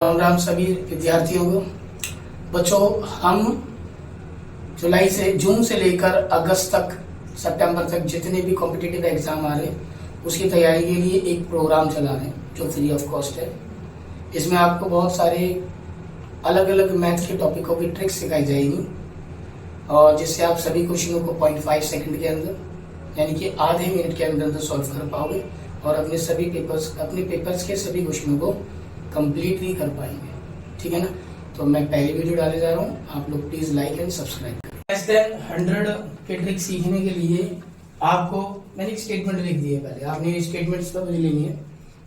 राम राम सभी विद्यार्थियों को। बच्चों, हम जून से लेकर अगस्त तक, सितंबर तक जितने भी कॉम्पिटिटिव एग्जाम आ रहे हैं उसकी तैयारी के लिए एक प्रोग्राम चला रहे हैं जो फ्री ऑफ कॉस्ट है। इसमें आपको बहुत सारे अलग अलग मैथ के टॉपिकों की ट्रिक्स सिखाई जाएगी और जिससे आप सभी क्वेश्चनों को 0.5 सेकंड के अंदर यानी कि आधे मिनट के अंदर सॉल्व कर पाओगे और अपने पेपर्स के सभी क्वेश्चनों को कंप्लीट भी कर पाएंगे। ठीक है ना? तो मैं पहली वीडियो डाले जा रहा हूँ, आप लोग प्लीज लाइक एंड सब्सक्राइब करें। लेस देन 100 के ट्रिक सीखने के लिए आपको मैंने एक स्टेटमेंट लिख दी है, पहले आपने ये स्टेटमेंट्स तो मुझे लेनी है।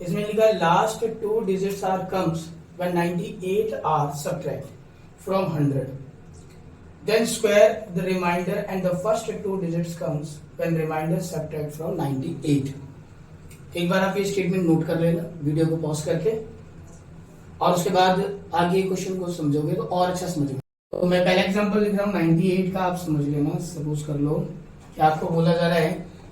इसमें लिखा है last 2 digits are comes when 98 are subtract from 100, then square the remainder and the first 2 digits comes when remainder subtract from 98। एक बार आप ये स्टेटमेंट नोट कर लेना वीडियो को पॉज करके, और उसके बाद आगे क्वेश्चन को समझोगे तो और अच्छा समझोगे। तो मैं पहला एग्जांपल लिख रहा हूँ 98 का, आप समझ लेना। सपोज कर लो कि आपको बोला जा रहा है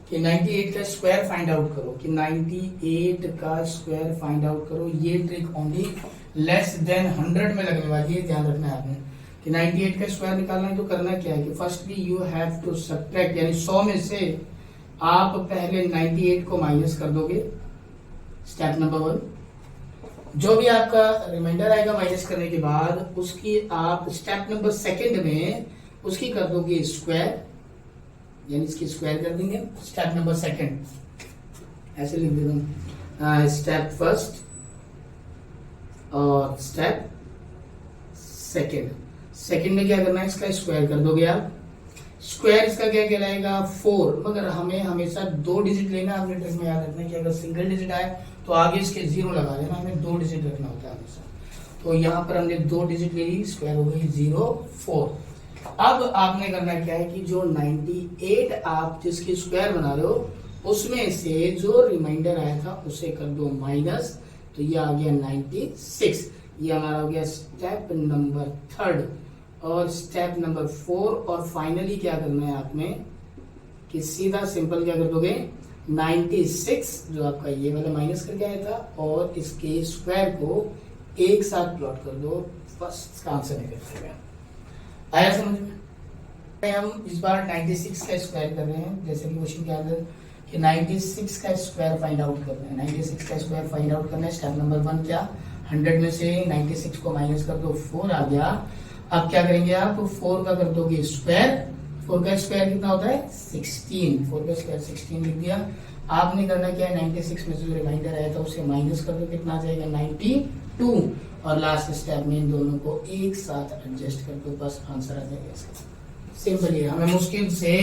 कि 98 का स्क्वायर फाइंड आउट करो, कि 98 का स्क्वायर फाइंड आउट करो। ये ट्रिक ओनली लेस देन 100 में लगने वाली है, ध्यान रखना है आपने कि 98 का स्क्वायर निकालना है। तो करना क्या है कि firstly you have to subtract, यानी 100 में से आप पहले 98 को माइनस कर दोगे। स्टेप नंबर 1, जो भी आपका रिमाइंडर आएगा माइनस करने के बाद उसकी आप स्टेप नंबर 2 में उसकी कर दोगे स्क्वायर, यानी इसकी स्क्वायर कर देंगे। स्टेप नंबर 2 ऐसे लिख देता हूं, स्टेप 1 और स्टेप 2 में क्या करना है, इसका स्क्वायर कर दोगे आप। स्क्वायर इसका क्या कहलाएगा 4, मगर हमें हमेशा 2 डिजिट लेना। आपने ट्रिक में याद रखना है कि अगर सिंगल डिजिट आए तो आगे इसके 0 लगा देना, हमें 2 डिजिट रखना होता है हमेशा। तो यहाँ पर हमने 2 डिजिट ले ली, स्क्वायर हो गई 0 4। अब आपने करना क्या है कि जो 98 आप जिसकी स्क्वायर बना रहे हो उसमें से जो रिमाइंडर आया था उसे कर दो माइनस, तो ये आ गया 96। ये हमारा हो गया स्टेप नंबर 3 और स्टेप नंबर 4। और फाइनली क्या करना है आपने कि सीधा सिंपल क्या कर दोगे 96 जो आपका ये वाला माइनस करके आया था और इसके स्क्वायर को एक साथ प्लॉट कर दो, बस इसका आंसर निकल गया। आया समझ में? हम इस बार 96 का स्क्वायर कर रहे हैं, जैसे कि क्वेश्चन क्या है कि 96 का स्क्वायर फाइंड आउट करना है। 96 का स्क्वायर फाइंड आउट करना है। स्टेप नंबर 1 क्या, 100 में से 96 को माइनस कर दो, 4 आ गया। अब क्या करेंगे आप 4 का कर दोगे स्क्वायर। 4 का स्क्वायर कितना होता है 16, 4 का स्क्वायर 16 लिख दिया। आपने करना क्या है 96 में से जो रिमाइंडर आया था उसे माइनस कर दो, कितना आ जाएगा 92। और लास्ट स्टेप में इन दोनों को एक साथ एडजस्ट कर दो, बस आंसर आ जाएगा इसका। सिंपल है, हमें मुश्किल से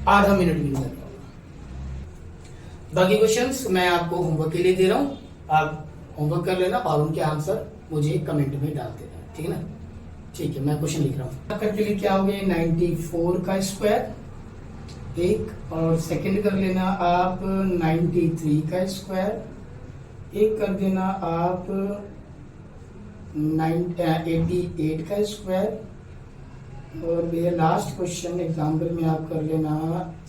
आधा मिनट भी नहीं लगेगा। बाकी क्वेश्चंस मैं आपको होमवर्क के लिए दे रहा हूँ, आप होमवर्क कर लेना और उनके आंसर मुझे कमेंट में डाल देना, ठीक है ना? ठीक है, मैं क्वेश्चन लिख रहा हूँ। करके लिए क्या हो गया 94 का स्क्वायर एक, और सेकंड कर लेना आप 93 का स्क्वायर एक, कर देना आप 88 का स्क्वायर, और भैया लास्ट क्वेश्चन एग्जाम्पल में आप कर लेना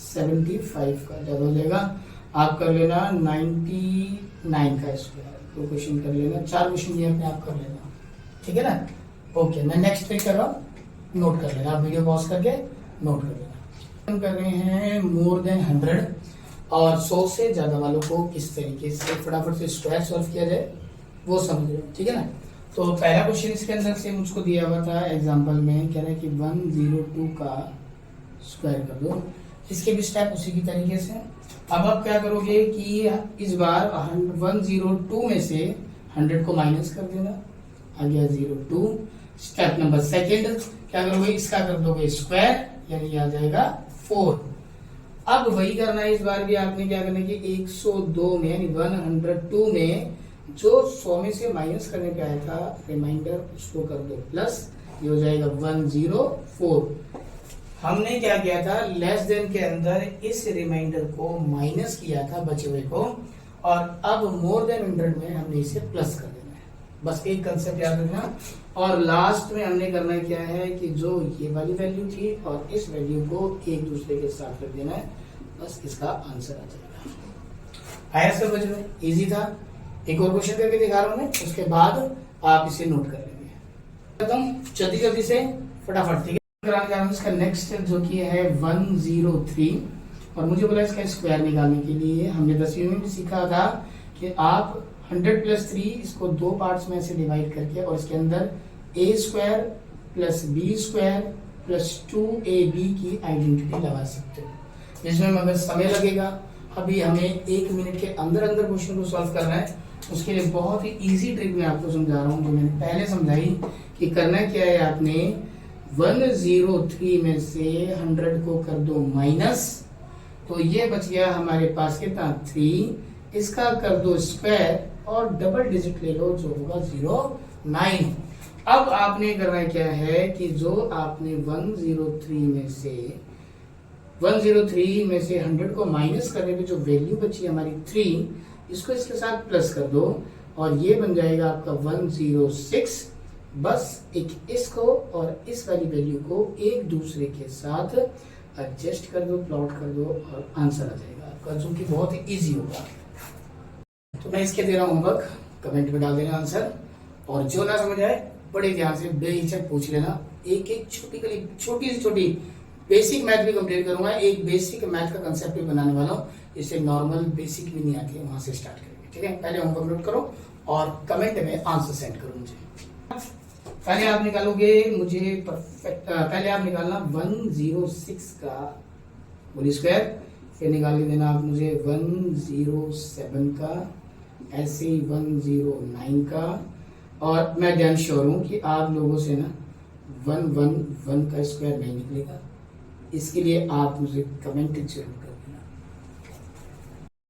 75 का, जब हो जाएगा आप कर लेना 99 का स्क्वायर। तो क्वेश्चन कर लेना, 4 क्वेश्चन ये अपने आप कर लेना, ठीक है ना? ओके, मैं नेक्स्ट ट्रिक कर रहा हूँ, नोट कर लेना, आप वीडियो पॉज करके नोट कर लेना। हम कर रहे हैं मोर देन 100 और 100 से ज्यादा वालों को किस तरीके से फटाफट से स्क्वायर सॉल्व किया जाए वो समझ लो, ठीक है ना? तो पहला क्वेश्चन इसके अंदर से मुझको दिया हुआ था एग्जाम्पल में, कह रहा है कि 102 का स्क्वायर कर दो। इसके भी स्टेप उसी की तरीके से। अब आप क्या करोगे कि इस बार 102 में से 100 को माइनस कर देना, आ गया 02। स्टेप नंबर 2 क्या करोगे, इसका कर दोगे स्क्वायर, यानी आ जाएगा 4। अब वही करना है, इस बार भी आपने क्या करना है कि 102 में यानी 102 में जो 100 में से माइनस करने पे आया था रिमाइंडर उसको कर दो प्लस, ये हो जाएगा 104। हमने क्या किया था लेस देन के अंदर इस रिमाइंडर को माइनस किया था बचे हुए को, और अब मोर देन 100 में हमने इसे प्लस कर देना है। बस एक कंसेप्ट याद रखना। और लास्ट में हमने करना क्या है कि जो ये वाली वैल्यू थी और इस वैल्यू को एक दूसरे के साथ रख देना है, बस इसका आंसर आ जाएगा। आया समझ में? इजी था। एक और क्वेश्चन करके दिखा रहा हूं मैं, उसके बाद आप इसे नोट कर लेंगे। जल्दी जल्दी से फटाफट, ठीक है। कराने जा रहा हूँ इसका नेक्स्ट जो कि है 103, और मुझे बोला इसका स्क्वायर निकालने के लिए। हमने 10वीं में भी सीखा था कि आप 100 + 3 इसको दो पार्ट्स में ऐसे डिवाइड करके और इसके अंदर a² + b² + 2ab की आइडेंटिटी लगा सकते हो, जिसमें मगर समय लगेगा। अभी हमें 1 मिनट के अंदर अंदर क्वेश्चन को सॉल्व करना है। उसके लिए बहुत ही इजी ट्रिक मैं आपको समझा रहा हूँ, जो मैंने पहले समझाई कि करना क्या है। आपने 103 में से 100 को कर दो माइनस, तो ये बच गया हमारे पास कितना 3, इसका कर दो स्क्वायर और डबल डिजिट ले लो जो होगा 09। अब आपने करना क्या है कि जो आपने 103 में से 100 को माइनस करने पे जो वैल्यू बची हमारी 3, इसको इसके साथ प्लस कर दो और ये बन जाएगा आपका 106। बस एक इसको और इस वाली वैल्यू को एक दूसरे के साथ एडजस्ट कर दो, प्लॉट कर दो और आंसर आ जाएगा आपका, जो कि बहुत ही इजी होगा। तो मैं इसके दे रहा हूँ होमवर्क, कमेंट में डाल देना आंसर, और जो ना समझ आए बड़े ध्यान से बेहिचक पूछ लेना। एक एक छोटी से छोटी बेसिक मैथ भी कंप्लीट करूंगा, एक बेसिक मैथ का कंसेप्ट भी बनाने वाला हूँ, इससे नॉर्मल बेसिक भी नहीं आती है, वहां से स्टार्ट करेंगे, ठीक है। पहले होमवर्क नोट करो और कमेंट में आंसर सेंड करो मुझे। पहले आप निकालोगे मुझे परफेक्ट, पहले आप निकालना 106 का होल स्क्वायर, फिर निकाल के देना आप मुझे 107 का, ऐसे ही 109 का, और मैं डैम श्योर हूं कि आप लोगों से ना 111 का स्क्वायर नहीं निकलेगा। इसके लिए आप मुझे कमेंट जरूर